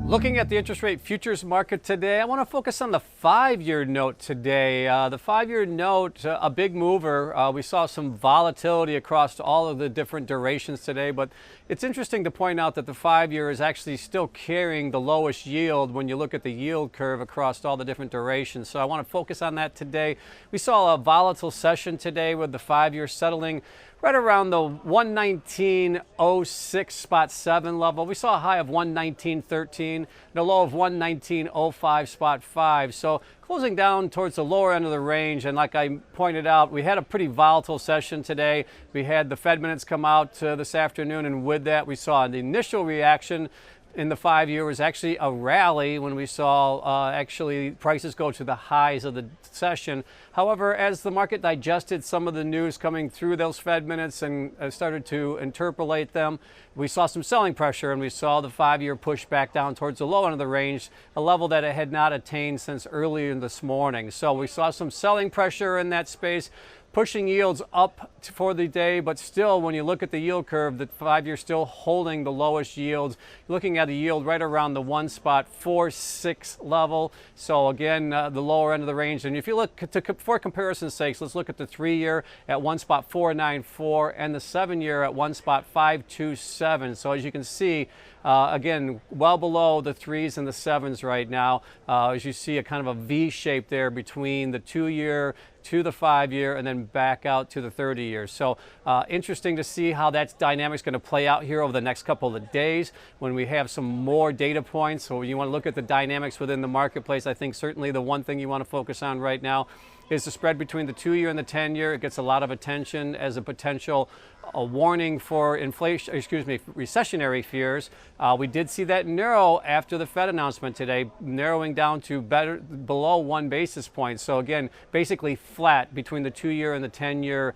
Looking at the interest rate futures market today, I want to focus on the 5-year note today. The 5-year note, a big mover. We saw some volatility across all of the different durations today, but it's interesting to point out that the 5-year is actually still carrying the lowest yield when you look at the yield curve across all the different durations. So I want to focus on that today. We saw a volatile session today with the 5-year settling right around the 119.06.7 level. We saw a high of 119.13 and a low of 119.05.5. So closing down towards the lower end of the range. And like I pointed out, we had a pretty volatile session today. We had the Fed minutes come out this afternoon, and with that we saw the initial reaction in the 5-year was actually a rally when we saw actually prices go to the highs of the session. However, as the market digested some of the news coming through those Fed minutes and started to interpolate them, we saw some selling pressure, and we saw the 5-year push back down towards the low end of the range, a level that it had not attained since earlier this morning. So we saw some selling pressure in that space, pushing yields up for the day, but still, when you look at the yield curve, the 5-year still holding the lowest yields. Looking at a yield right around the 1.46 level. So again, the lower end of the range. And if you look for comparison's sakes, let's look at the 3-year at 1.494 and the 7-year at 1.527. So as you can see, again, well below the 3s and the 7s right now. As you see, a kind of a V shape there between the 2-year to the 5-year and then back out to the 30 years. So interesting to see how that dynamic's going to play out here over the next couple of days when we have some more data points. So when you want to look at the dynamics within the marketplace, I think certainly the one thing you want to focus on right now is the spread between the 2-year and the 10-year. It gets a lot of attention as a potential warning for recessionary fears. We did see that narrow after the Fed announcement today, narrowing down to below 1 basis point. So again, basically flat between the 2-year and the 10-year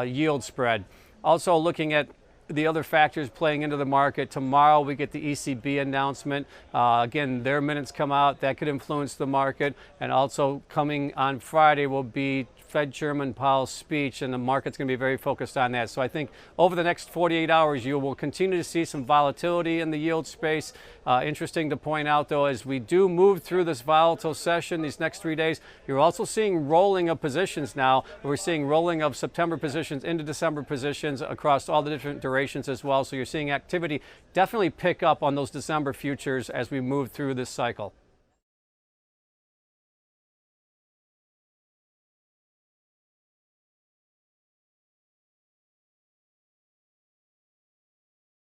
yield spread. Also looking at the other factors playing into the market. Tomorrow we get the ECB announcement. Again, their minutes come out. That could influence the market. And also coming on Friday will be Fed Chairman Powell's speech, and the market's going to be very focused on that. So I think over the next 48 hours, you will continue to see some volatility in the yield space. Interesting to point out, though, as we do move through this volatile session these next 3 days, you're also seeing rolling of positions now. We're seeing rolling of September positions into December positions across all the different durations as well. So you're seeing activity definitely pick up on those December futures as we move through this cycle.